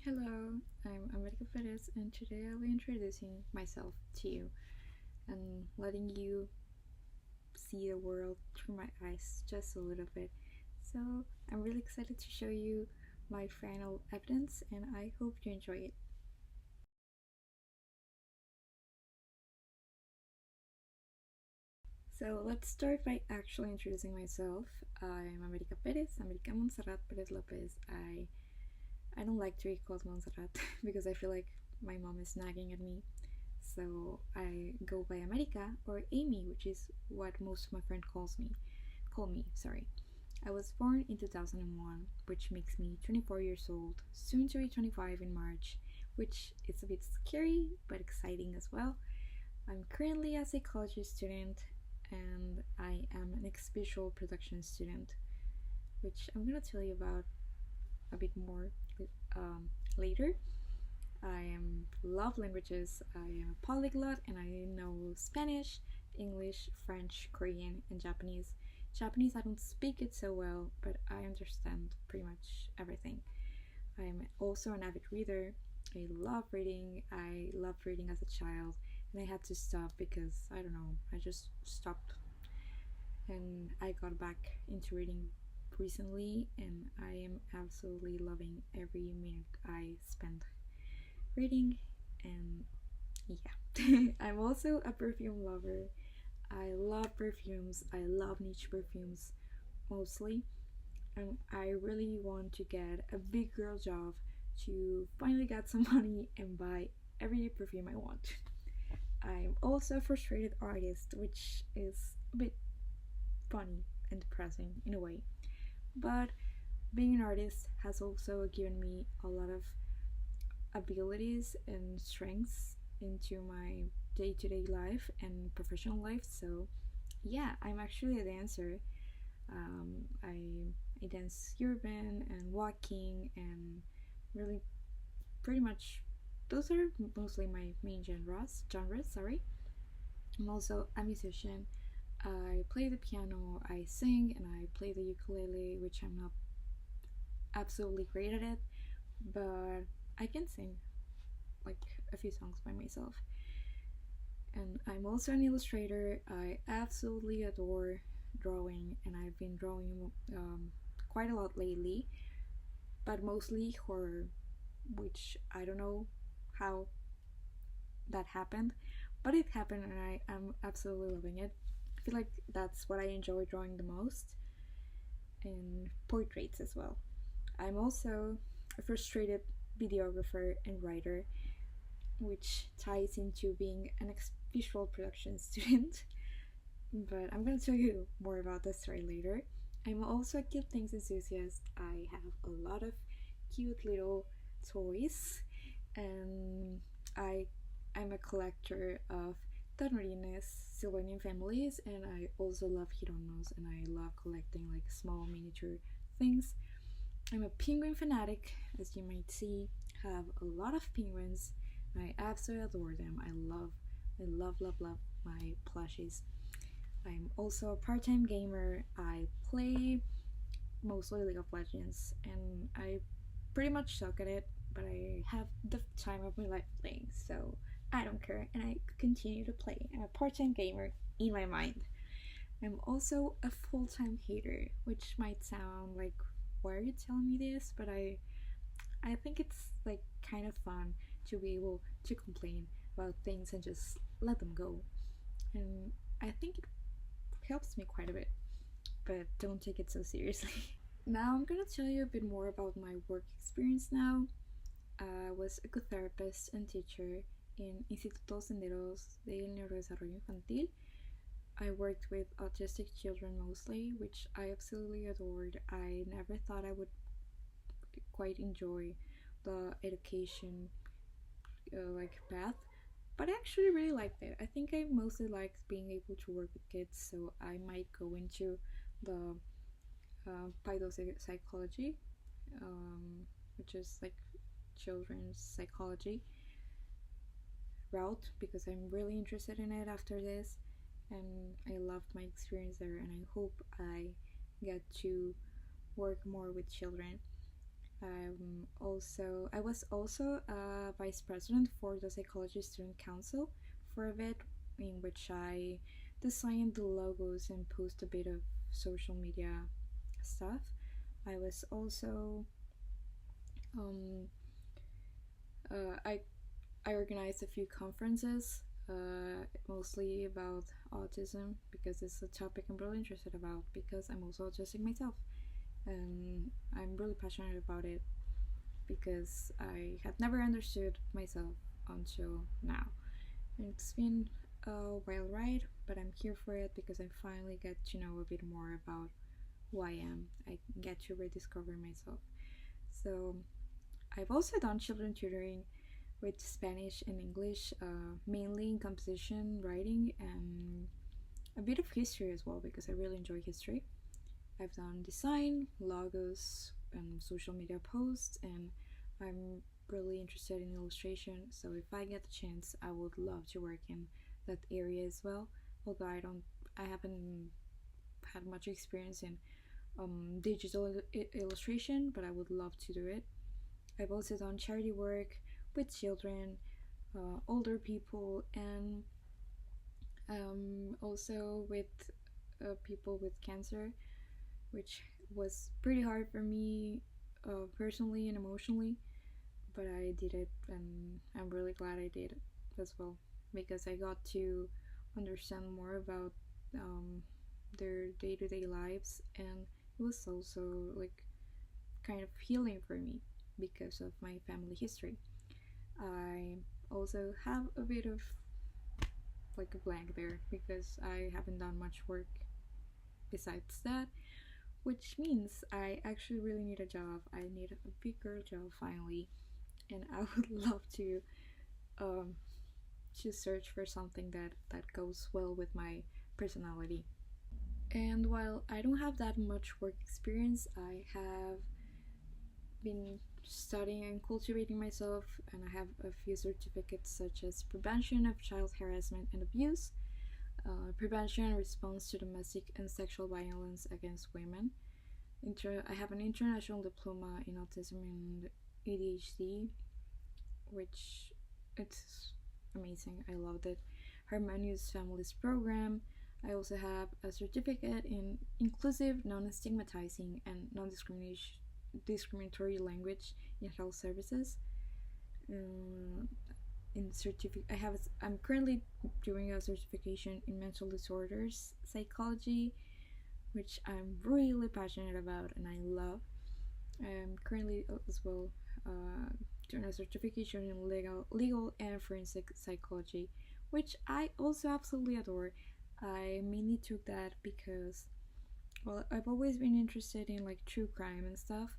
Hello, I'm America Perez, and today I'll be introducing myself to you and letting you see the world through my eyes just a little bit. So, I'm really excited to show you my final evidence, and I hope you enjoy it. So, let's start by actually introducing myself. I'm America Perez, America Montserrat Perez Lopez. I don't like to be called Montserrat because I feel like my mom is nagging at me. So I go by America or Amy, which is what most of my friends call me, sorry. I was born in 2001, which makes me 24 years old, soon to be 25 in March, which is a bit scary but exciting as well. I'm currently a psychology student and I am an visual production student, which I'm gonna tell you about a bit more later. I love languages. I am a polyglot and I know Spanish, English, French, Korean, and Japanese. Japanese, I don't speak it so well, but I understand pretty much everything. I'm also an avid reader. I love reading. I loved reading as a child, and I had to stop because I don't know, I just stopped. And I got back into reading recently, and I am absolutely loving every minute I spend reading. And yeah, I'm also a perfume lover. I love perfumes. I love niche perfumes mostly. And I really want to get a big girl job to finally get some money and buy every perfume I want. I'm also a frustrated artist, which is a bit funny and depressing in a way. But being an artist has also given me a lot of abilities and strengths into my day-to-day life and professional life. So yeah, I'm actually a dancer. I dance urban and walking and really pretty much those are mostly my main genres. Sorry. I'm also a musician. I play the piano, I sing, and I play the ukulele, which I'm not absolutely great at it, but I can sing like a few songs by myself. And I'm also an illustrator. I absolutely adore drawing, and I've been drawing quite a lot lately, but mostly horror, which I don't know how that happened, but it happened, and I am absolutely loving it. I feel like that's what I enjoy drawing the most, and portraits as well. I'm also a frustrated videographer and writer, which ties into being an visual production student. But I'm gonna tell you more about this story later. I'm also a cute things enthusiast. I have a lot of cute little toys, and I I'm a collector of Ternorines, Sylvanian families, and I also love Hironos, and I love collecting like small miniature things. I'm a penguin fanatic, as you might see. Have a lot of penguins. I absolutely adore them. I love my plushies. I'm also a part-time gamer. I play mostly League of Legends, and I pretty much suck at it, but I have the time of my life playing, so I don't care, and I continue to play. I'm a part-time gamer in my mind. I'm also a full-time hater, which might sound like, why are you telling me this? But I think it's like kind of fun to be able to complain about things and just let them go. And I think it helps me quite a bit, but don't take it so seriously. Now I'm gonna tell you a bit more about my work experience now. I was a ecotherapist and teacher in Instituto Senderos del Neurodesarrollo Infantil. I worked with autistic children mostly, which I absolutely adored. I never thought I would quite enjoy the education like path, but I actually really liked it. I think I mostly liked being able to work with kids, so I might go into the psychology, which is like children's psychology route, because I'm really interested in it after this, and I loved my experience there, and I hope I get to work more with children. I was also a vice president for the Psychology Student Council for a bit, in which I designed the logos and post a bit of social media stuff. I was also um, uh, I I organized a few conferences, mostly about autism because it's a topic I'm really interested about because I'm also autistic myself, and I'm really passionate about it because I had never understood myself until now. And it's been a wild ride, but I'm here for it because I finally get to know a bit more about who I am. I get to rediscover myself. So I've also done children tutoring with Spanish and English, mainly in composition, writing, and a bit of history as well because I really enjoy history. I've done design, logos, and social media posts, and I'm really interested in illustration. So if I get the chance, I would love to work in that area as well. Although I haven't had much experience in digital illustration, but I would love to do it. I've also done charity work with children, older people, and also with people with cancer, which was pretty hard for me personally and emotionally, but I did it, and I'm really glad I did it as well because I got to understand more about um, their day-to-day lives, and it was also like kind of healing for me because of my family history. I also have a bit of like a blank there because I haven't done much work besides that, which means I actually really need a job. I need a bigger job finally, and I would love um, to search for something that goes well with my personality. And while I don't have that much work experience, I have been studying and cultivating myself, and I have a few certificates such as prevention of child harassment and abuse, prevention and response to domestic and sexual violence against women. I have an international diploma in autism and ADHD, which it's amazing. I loved it. Harmonious Families Program. I also have a certificate in inclusive, non-stigmatizing, and non-discriminatory language in health services. Um, I'm currently doing a certification in mental disorders psychology, which I'm really passionate about and I love. I'm currently as well uh, doing a certification in legal and forensic psychology, which I also absolutely adore. I mainly took that because, well, I've always been interested in like true crime and stuff.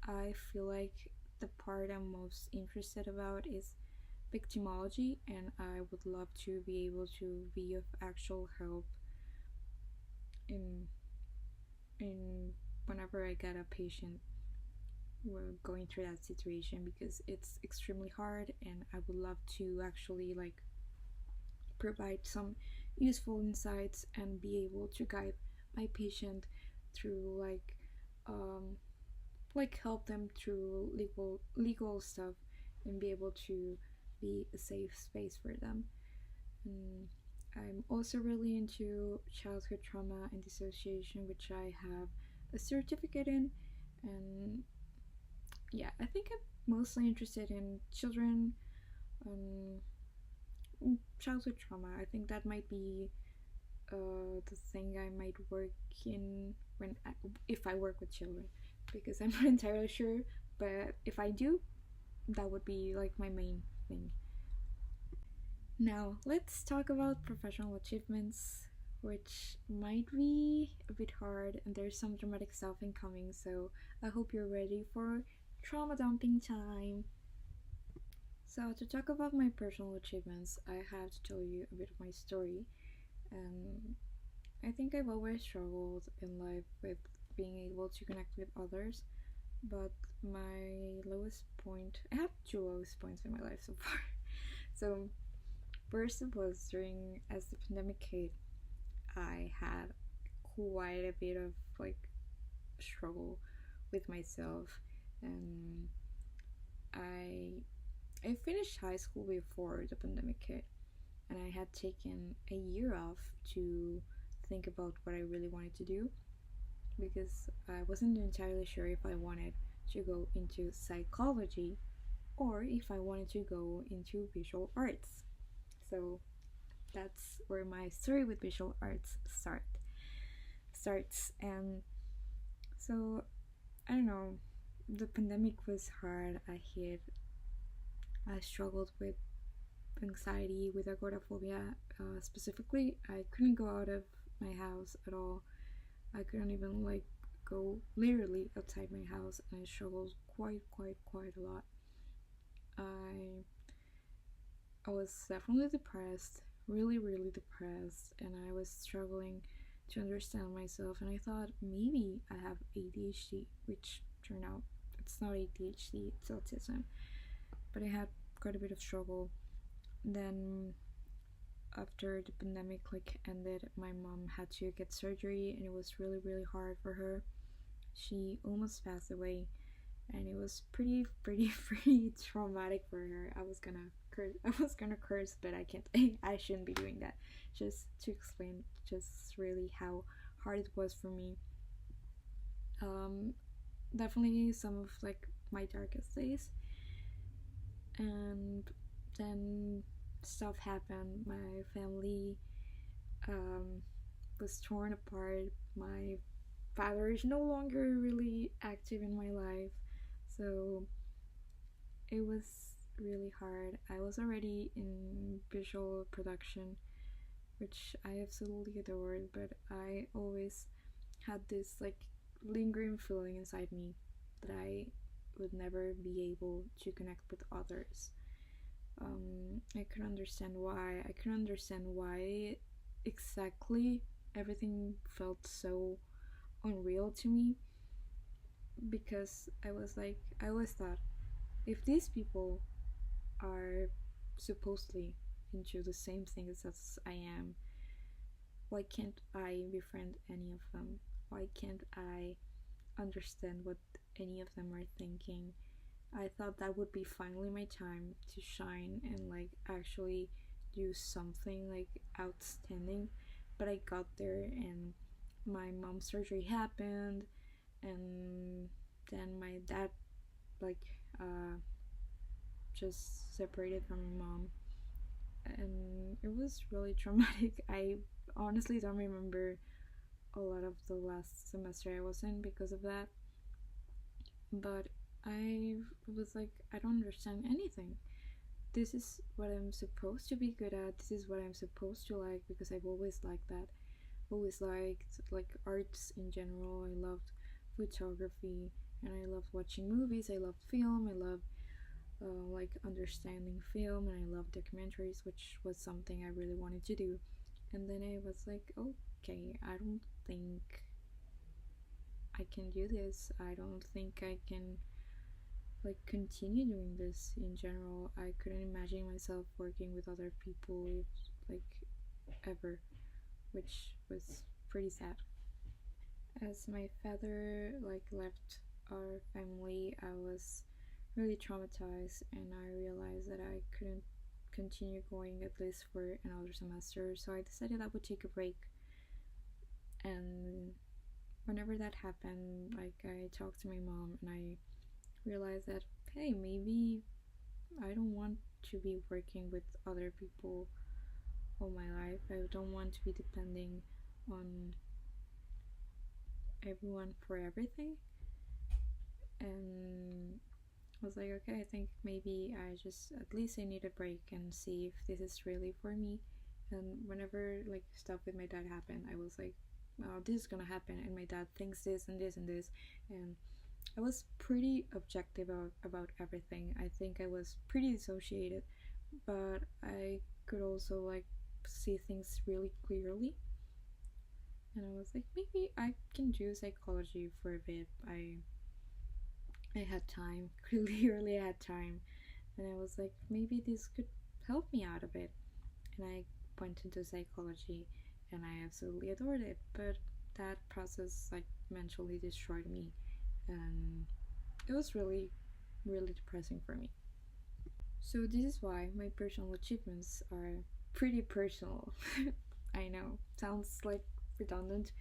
I feel like the part I'm most interested about is victimology, and I would love to be able to be of actual help in in whenever I get a patient going through that situation because it's extremely hard, and I would love to actually like provide some useful insights and be able to guide my patient through um help them through legal stuff and be able to be a safe space for them. And I'm also really into childhood trauma and dissociation, which I have a certificate in. And yeah, I think I'm mostly interested in children, um, childhood trauma. I think that might be the thing I might work in if I work with children, because I'm not entirely sure. But if I do, that would be like my main thing. Now, let's talk about professional achievements, which might be a bit hard, and there's some dramatic stuff incoming, so I hope you're ready for trauma dumping time. So, to talk about my personal achievements, I have to tell you a bit of my story. And I think I've always struggled in life with being able to connect with others, but my lowest point, I have two lowest points in my life so far. So, first, it was during as the pandemic hit, I had quite a bit of like struggle with myself, and I I finished high school before the pandemic hit, and I had taken a year off to think about what I really wanted to do because I wasn't entirely sure if I wanted to go into psychology or if I wanted to go into visual arts. So that's where my story with visual arts starts. And so I don't know, the pandemic was hard. I struggled with anxiety, with agoraphobia. Specifically, I couldn't go out of my house at all. I couldn't even like go literally outside my house, and I struggled quite a lot. I I was definitely depressed, really depressed, and I was struggling to understand myself. And I thought maybe I have ADHD, which turned out it's not ADHD, it's autism. But I had quite a bit of struggle. Then after the pandemic like ended, my mom had to get surgery, and it was really hard for her. She almost passed away, and it was pretty traumatic for her. I was gonna curse, but I can't. I shouldn't be doing that. Just to explain, just really how hard it was for me. Um, Definitely some of like my darkest days, and then stuff happened. My family um, was torn apart. My father is no longer really active in my life, so it was really hard. I was already in visual production, which I absolutely adored, but I always had this like lingering feeling inside me that I would never be able to connect with others. I couldn't understand why. I couldn't understand why exactly everything felt so unreal to me, because I always thought, if these people are supposedly into the same things as I am, why can't I befriend any of them? Why can't I understand what any of them are thinking? I thought that would be finally my time to shine and like actually do something like outstanding. But I got there, and my mom's surgery happened, and then my dad like uh, just separated from my mom, and it was really traumatic. I honestly don't remember a lot of the last semester I was in because of that, but I was like, I don't understand anything. This is what I'm supposed to be good at. This is what I'm supposed to like, because I've always liked that. Always liked like arts in general. I loved photography, and I loved watching movies. I loved film. I loved like understanding film, and I love documentaries, which was something I really wanted to do. And then I was like, okay, I don't think I can do this. I don't think I can like continue doing this in general. I couldn't imagine myself working with other people like ever, which was pretty sad. As my father like left our family, I was really traumatized, and I realized that I couldn't continue going at least for another semester. So I decided I would take a break. And whenever that happened, like I talked to my mom, and I realized that hey, maybe I don't want to be working with other people all my life. I don't want to be depending on everyone for everything. And I was like, okay, I think maybe I just at least I need a break and see if this is really for me. And whenever like stuff with my dad happened, I was like, oh, this is gonna happen, and my dad thinks this and this and this, and I was pretty objective about everything. I think I was pretty dissociated, but I could also like see things really clearly. And I was like, maybe I can do psychology for a bit. I had time, clearly I had time, and I was like, maybe this could help me out a bit. And I went into psychology, and I absolutely adored it. But that process like mentally destroyed me, and it was really, really depressing for me. So this is why my personal achievements are pretty personal. I know, sounds like redundant,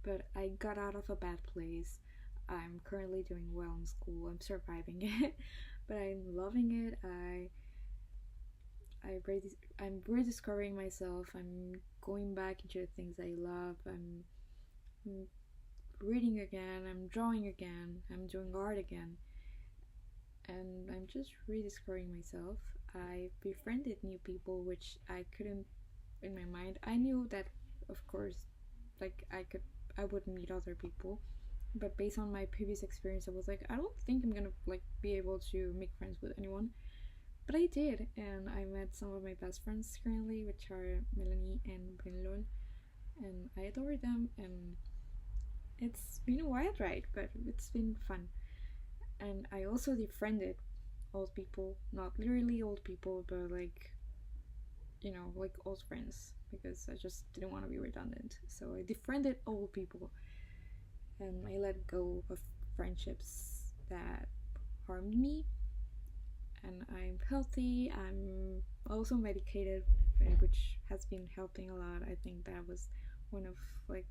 but I got out of a bad place. I'm currently doing well in school. I'm surviving it, but I'm loving it. I'm rediscovering myself. I'm going back into the things I love. I'm reading again. I'm drawing again. I'm doing art again, and I'm just rediscovering myself. I befriended new people, which I couldn't in my mind. I knew that, of course, like I would meet other people, but based on my previous experience, I was like, I don't think I'm gonna like be able to make friends with anyone. But I did, and I met some of my best friends currently, which are Melanie and Brynlol, and I adore them. And it's been a wild ride, but it's been fun. And I also befriended old people, not literally old people, but like like old friends, because I just didn't want to be redundant. So I befriended old people, and I let go of friendships that harmed me, and I'm healthy. I'm also medicated, which has been helping a lot. I think that was one of like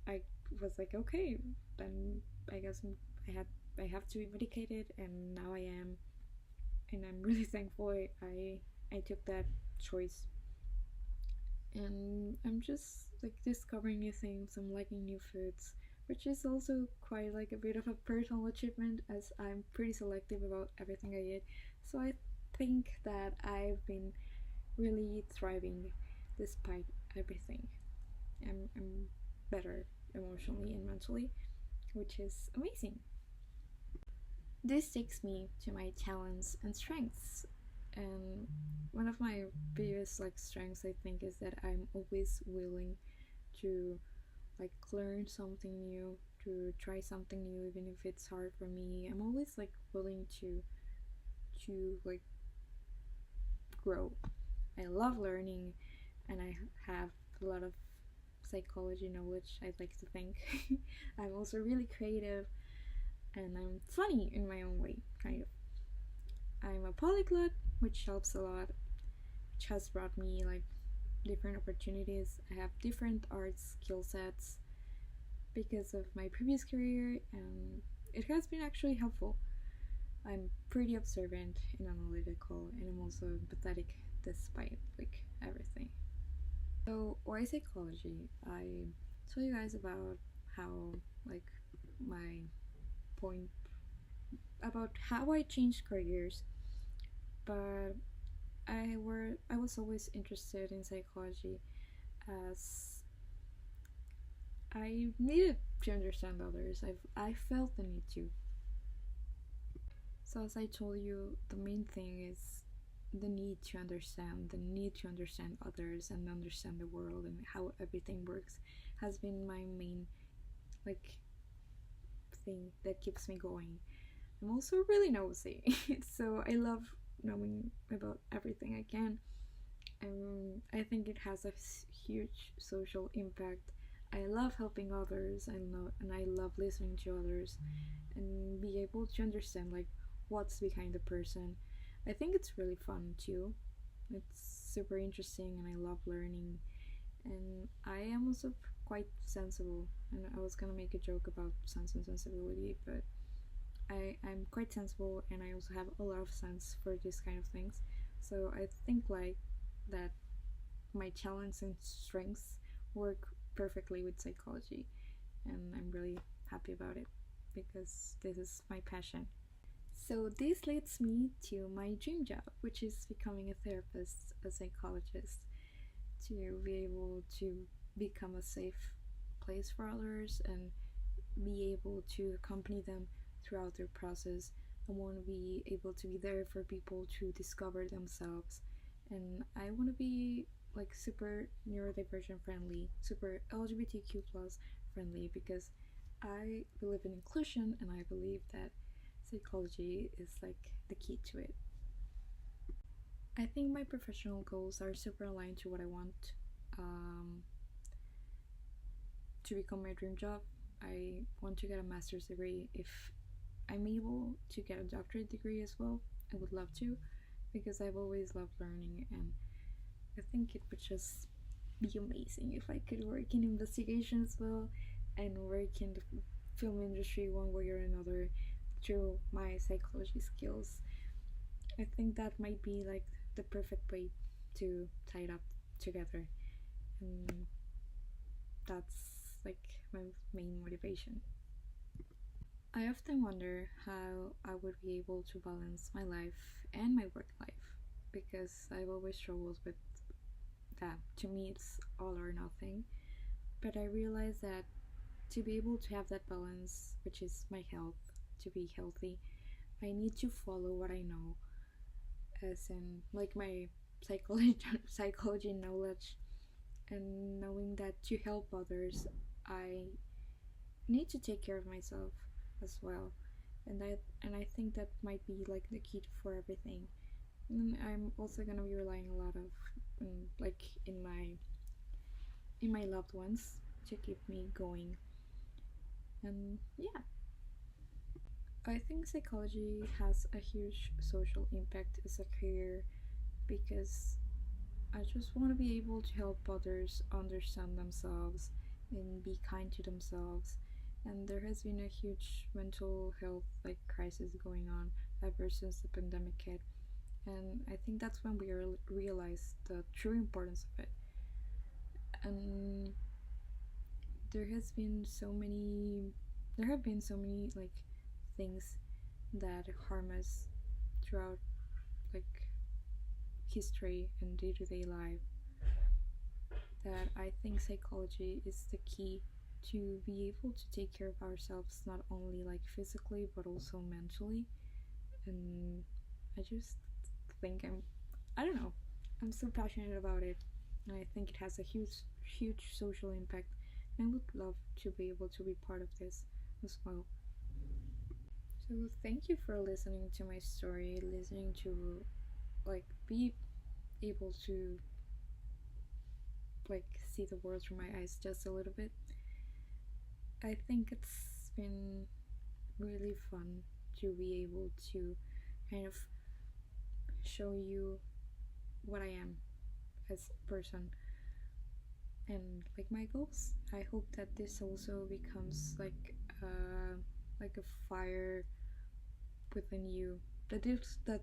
I was like, okay, then I guess I had I have to be medicated, and now I am, and I'm really thankful I took that choice. And I'm just like discovering new things. I'm liking new foods, which is also quite like a bit of a personal achievement, as I'm pretty selective about everything I eat. So I think that I've been really thriving despite everything. I'm better emotionally and mentally, which is amazing. This takes me to my talents and strengths. And one of my biggest like strengths, I think, is that I'm always willing to like learn something new, to try something new, even if it's hard for me. I'm always like willing to grow. I love learning, and I have a lot of psychology knowledge, I'd like to think. I'm also really creative, and I'm funny in my own way, kind of. I'm a polyglot, which helps a lot, which has brought me like different opportunities. I have different art skill sets because of my previous career, and it has been actually helpful. I'm pretty observant and analytical, and I'm also empathetic despite like everything. So, why psychology? I told you guys about how like my point about how I changed careers, but I was always interested in psychology, as I needed to understand others. I felt the need to. So as I told you, the main thing is the need to understand others and understand the world and how everything works has been my main like thing that keeps me going. I'm also really nosy, so I love knowing about everything I can. I think it has a huge social impact. I love helping others, and I love listening to others, and be able to understand like what's behind the person. I think it's really fun too. It's super interesting, and I love learning. And I am also quite sensible. And I was gonna make a joke about sense and sensibility, but I'm quite sensible, and I also have a lot of sense for these kind of things. So I think like that my talents and strengths work perfectly with psychology, and I'm really happy about it because this is my passion. So this leads me to my dream job, which is becoming a therapist, a psychologist, to be able to become a safe place for others and be able to accompany them throughout their process. I want to be able to be there for people to discover themselves, and I want to be like super neurodivergent friendly, super LGBTQ plus friendly, because I believe in inclusion, and I believe that psychology is like the key to it. I think my professional goals are super aligned to what I want um, to become my dream job. I want to get a master's degree. If I'm able to get a doctorate degree as well, I would love to, because I've always loved learning, and I think it would just be amazing if I could work in investigation as well and work in the film industry one way or another through my psychology skills. I think that might be like the perfect way to tie it up together, and that's like my main motivation. I often wonder how I would be able to balance my life and my work life, because I've always struggled with that. To me, it's all or nothing. But I realize that to be able to have that balance, which is my health, to be healthy, I need to follow what I know, as in like my psychology psychology knowledge, and knowing that to help others, I need to take care of myself as well. And I think that might be like the key for everything. And I'm also gonna be relying a lot of like in my loved ones to keep me going. And yeah, I think psychology has a huge social impact as a career, because I just want to be able to help others understand themselves and be kind to themselves. And there has been a huge mental health like crisis going on ever since the pandemic hit. And I think that's when we realized the true importance of it. And there has been so many, there have been so many like things that harm us throughout like history and day-to-day life, that I think psychology is the key to be able to take care of ourselves, not only like physically but also mentally. And I just think I don't know, I'm so passionate about it, and I think it has a huge social impact, and I would love to be able to be part of this as well. So thank you for listening to my story, listening to like be able to like see the world through my eyes just a little bit. I think it's been really fun to be able to kind of show you what I am as a person and like my goals. I hope that this also becomes like a fire within you. That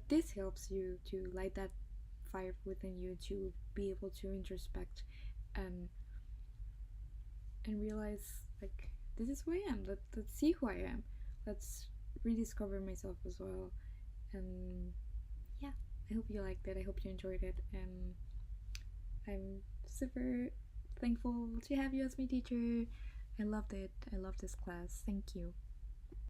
this helps you to light that fire within you to be able to introspect and realize like this is who I am. Let's see who I am. Let's rediscover myself as well. And yeah, I hope you liked it. I hope you enjoyed it, and I'm super thankful to have you as my teacher. I loved it. I love this class. Thank you.